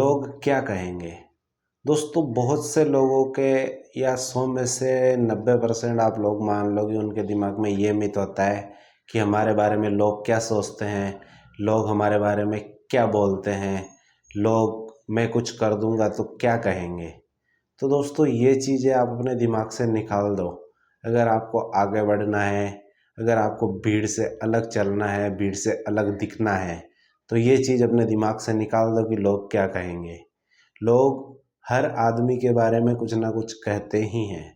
लोग क्या कहेंगे। दोस्तों, बहुत से लोगों के या 100 में से 90% आप लोग मान लो कि उनके दिमाग में ये मिथ होता है कि हमारे बारे में लोग क्या सोचते हैं, लोग हमारे बारे में क्या बोलते हैं, लोग मैं कुछ कर दूंगा तो क्या कहेंगे। तो दोस्तों, ये चीज़ें आप अपने दिमाग से निकाल दो। अगर आपको आगे बढ़ना है, अगर आपको भीड़ से अलग चलना है, भीड़ से अलग दिखना है, तो ये चीज़ अपने दिमाग से निकाल दो कि लोग क्या कहेंगे। लोग हर आदमी के बारे में कुछ ना कुछ कहते ही हैं।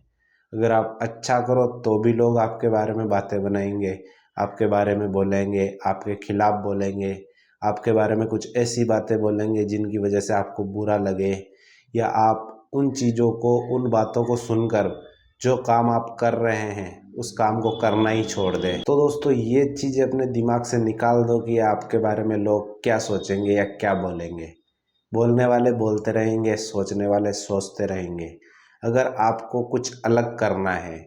अगर आप अच्छा करो तो भी लोग आपके बारे में बातें बनाएंगे, आपके बारे में बोलेंगे, आपके खिलाफ बोलेंगे, आपके बारे में कुछ ऐसी बातें बोलेंगे जिनकी वजह से आपको बुरा लगे, या आप उन चीज़ों को, उन बातों को सुनकर जो काम आप कर रहे हैं उस काम को करना ही छोड़ दें। तो दोस्तों, ये चीज़ें अपने दिमाग से निकाल दो कि आपके बारे में लोग क्या सोचेंगे या क्या बोलेंगे। बोलने वाले बोलते रहेंगे, सोचने वाले सोचते रहेंगे। अगर आपको कुछ अलग करना है,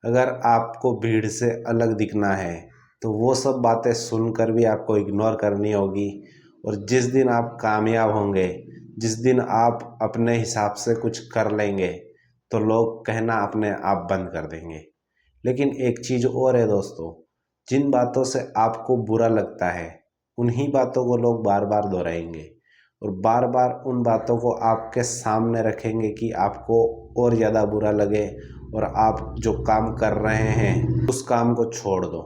अगर आपको भीड़ से अलग दिखना है, तो वो सब बातें सुनकर भी आपको इग्नोर करनी होगी। और जिस दिन आप कामयाब होंगे, जिस दिन आप अपने हिसाब से कुछ कर लेंगे, तो लोग कहना अपने आप बंद कर देंगे। लेकिन एक चीज़ और है दोस्तों, जिन बातों से आपको बुरा लगता है उन्हीं बातों को लोग बार बार दोहराएंगे और बार बार उन बातों को आपके सामने रखेंगे कि आपको और ज़्यादा बुरा लगे और आप जो काम कर रहे हैं उस काम को छोड़ दो।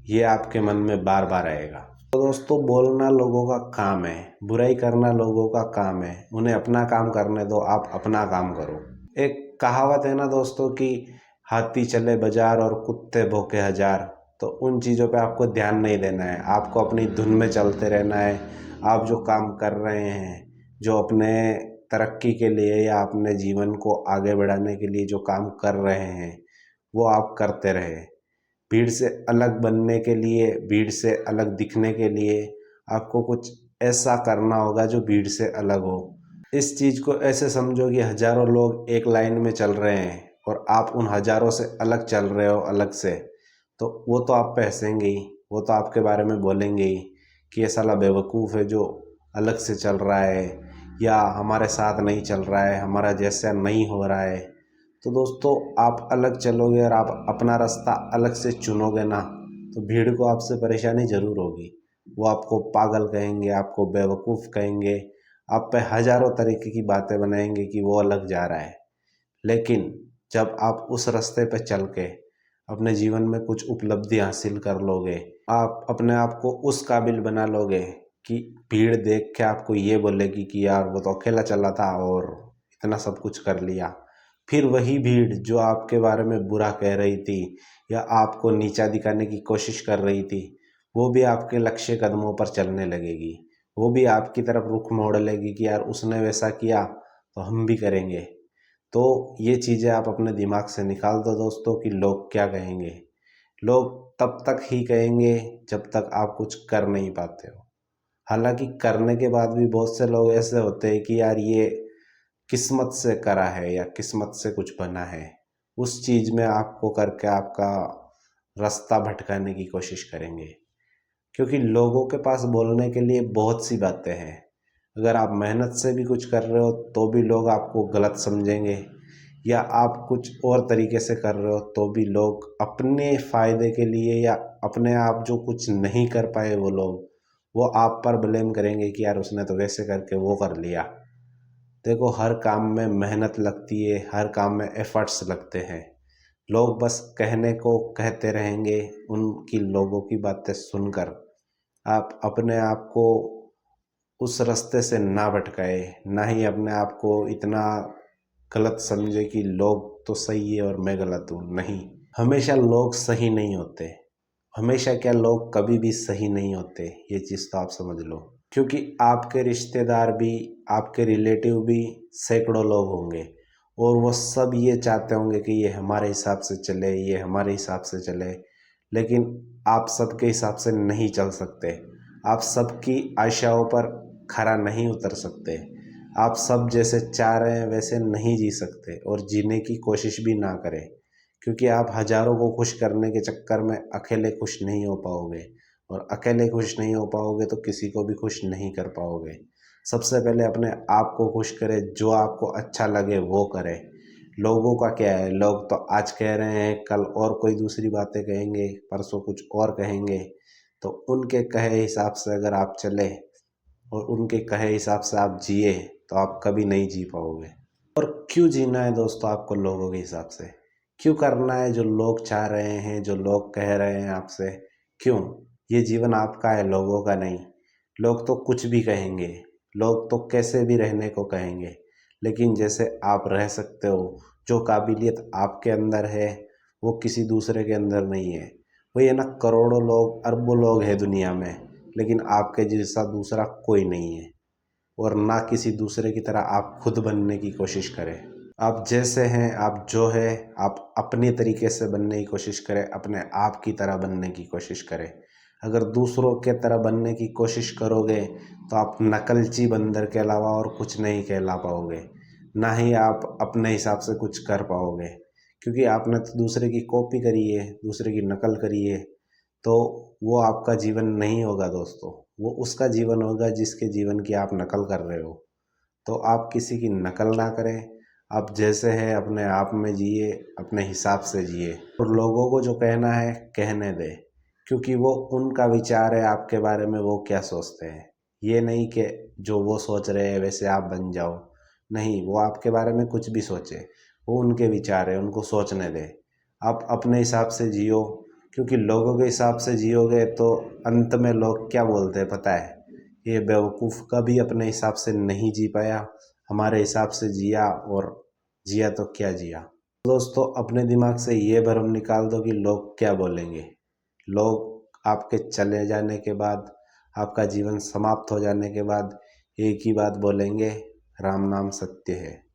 ये आपके मन में बार बार आएगा। तो दोस्तों, बोलना लोगों का काम है, बुराई करना लोगों का काम है। उन्हें अपना काम करने दो, आप अपना काम करो। एक कहावत है ना दोस्तों कि हाथी चले बाजार और कुत्ते भौंके हजार। तो उन चीज़ों पे आपको ध्यान नहीं देना है, आपको अपनी धुन में चलते रहना है। आप जो काम कर रहे हैं, जो अपने तरक्की के लिए या अपने जीवन को आगे बढ़ाने के लिए जो काम कर रहे हैं, वो आप करते रहे। भीड़ से अलग बनने के लिए, भीड़ से अलग दिखने के लिए आपको कुछ ऐसा करना होगा जो भीड़ से अलग हो। इस चीज़ को ऐसे समझो कि हजारों लोग एक लाइन में चल रहे हैं और आप उन हजारों से अलग चल रहे हो, अलग से। तो वो तो आप पे हंसेंगे ही, वो तो आपके बारे में बोलेंगे ही कि ये साला बेवकूफ़ है जो अलग से चल रहा है, या हमारे साथ नहीं चल रहा है, हमारा जैसा नहीं हो रहा है। तो दोस्तों, आप अलग चलोगे और आप अपना रास्ता अलग से चुनोगे ना, तो भीड़ को आपसे परेशानी ज़रूर होगी। वो आपको पागल कहेंगे, आपको बेवकूफ़ कहेंगे, आप पे हजारों तरीके की बातें बनाएंगे कि वो अलग जा रहा है। लेकिन जब आप उस रास्ते पे चल के अपने जीवन में कुछ उपलब्धि हासिल कर लोगे, आप अपने आप को उस काबिल बना लोगे कि भीड़ देख के आपको ये बोलेगी कि यार वो तो अकेला चला था और इतना सब कुछ कर लिया। फिर वही भीड़ जो आपके बारे में बुरा कह रही थी या आपको नीचा दिखाने की कोशिश कर रही थी, वो भी आपके लक्ष्य कदमों पर चलने लगेगी। वो भी आपकी तरफ रुख मोड़ लेगी कि यार उसने वैसा किया तो हम भी करेंगे। तो ये चीज़ें आप अपने दिमाग से निकाल दो दोस्तों कि लोग क्या कहेंगे। लोग तब तक ही कहेंगे जब तक आप कुछ कर नहीं पाते हो। हालांकि करने के बाद भी बहुत से लोग ऐसे होते हैं कि यार ये किस्मत से करा है या किस्मत से कुछ बना है, उस चीज़ में आपको करके आपका रास्ता भटकाने की कोशिश करेंगे। क्योंकि लोगों के पास बोलने के लिए बहुत सी बातें हैं। अगर आप मेहनत से भी कुछ कर रहे हो तो भी लोग आपको गलत समझेंगे, या आप कुछ और तरीके से कर रहे हो तो भी लोग अपने फ़ायदे के लिए या अपने आप जो कुछ नहीं कर पाए वो लोग, वो आप पर ब्लेम करेंगे कि यार उसने तो वैसे करके वो कर लिया। देखो, हर काम में मेहनत लगती है, हर काम में एफर्ट्स लगते हैं। लोग बस कहने को कहते रहेंगे, उनकी लोगों की बातें सुनकर आप अपने आप को उस रास्ते से ना भटकाए, ना ही अपने आप को इतना गलत समझे कि लोग तो सही है और मैं गलत हूँ। नहीं, हमेशा लोग सही नहीं होते। हमेशा क्या, लोग कभी भी सही नहीं होते, ये चीज़ तो आप समझ लो। क्योंकि आपके रिश्तेदार भी, आपके रिलेटिव भी सैकड़ों लोग होंगे और वो सब ये चाहते होंगे कि ये हमारे हिसाब से चले, ये हमारे हिसाब से चले। लेकिन आप सबके हिसाब से नहीं चल सकते, आप सबकी आशाओं पर खरा नहीं उतर सकते, आप सब जैसे चाह रहे हैं वैसे नहीं जी सकते और जीने की कोशिश भी ना करें। क्योंकि आप हजारों को खुश करने के चक्कर में अकेले खुश नहीं हो पाओगे, और अकेले खुश नहीं हो पाओगे तो किसी को भी खुश नहीं कर पाओगे। सबसे पहले अपने आप को खुश करें, जो आपको अच्छा लगे वो करें। लोगों का क्या है, लोग तो आज कह रहे हैं, कल और कोई दूसरी बातें कहेंगे, परसों कुछ और कहेंगे। तो उनके कहे हिसाब से अगर आप चले और उनके कहे हिसाब से आप जिए तो आप कभी नहीं जी पाओगे। और क्यों जीना है दोस्तों आपको लोगों के हिसाब से? क्यों करना है जो लोग चाह रहे हैं, जो लोग कह रहे हैं आपसे? क्यों? ये जीवन आपका है, लोगों का नहीं। लोग तो कुछ भी कहेंगे, लोग तो कैसे भी रहने को कहेंगे, लेकिन जैसे आप रह सकते हो, जो काबिलियत आपके अंदर है वो किसी दूसरे के अंदर नहीं है। वही है ना, करोड़ों लोग, अरबों लोग हैं दुनिया में, लेकिन आपके जैसा दूसरा कोई नहीं है। और ना किसी दूसरे की तरह आप खुद बनने की कोशिश करें। आप जैसे हैं, आप जो है, आप अपने तरीके से बनने की कोशिश करें, अपने आप की तरह बनने की कोशिश करें। अगर दूसरों के तरह बनने की कोशिश करोगे तो आप नकलची बंदर के अलावा और कुछ नहीं कहला पाओगे, ना ही आप अपने हिसाब से कुछ कर पाओगे। क्योंकि आपने तो दूसरे की कॉपी करी है, दूसरे की नकल करी है, तो वो आपका जीवन नहीं होगा दोस्तों। वो उसका जीवन होगा जिसके जीवन की आप नकल कर रहे हो। तो आप किसी की नकल ना करें, आप जैसे हैं अपने आप में जिए, अपने हिसाब से जिए। और लोगों को जो कहना है कहने दें, क्योंकि वो उनका विचार है आपके बारे में, वो क्या सोचते हैं। ये नहीं कि जो वो सोच रहे हैं वैसे आप बन जाओ। नहीं, वो आपके बारे में कुछ भी सोचे, वो उनके विचार है, उनको सोचने दें। आप अपने हिसाब से जियो, क्योंकि लोगों के हिसाब से जियोगे तो अंत में लोग क्या बोलते हैं पता है? ये बेवकूफ़ कभी अपने हिसाब से नहीं जी पाया, हमारे हिसाब से जिया, और जिया तो क्या जिया। दोस्तों अपने दिमाग से ये भ्रम निकाल दो कि लोग क्या बोलेंगे। लोग आपके चले जाने के बाद, आपका जीवन समाप्त हो जाने के बाद एक ही बात बोलेंगे, राम नाम सत्य है।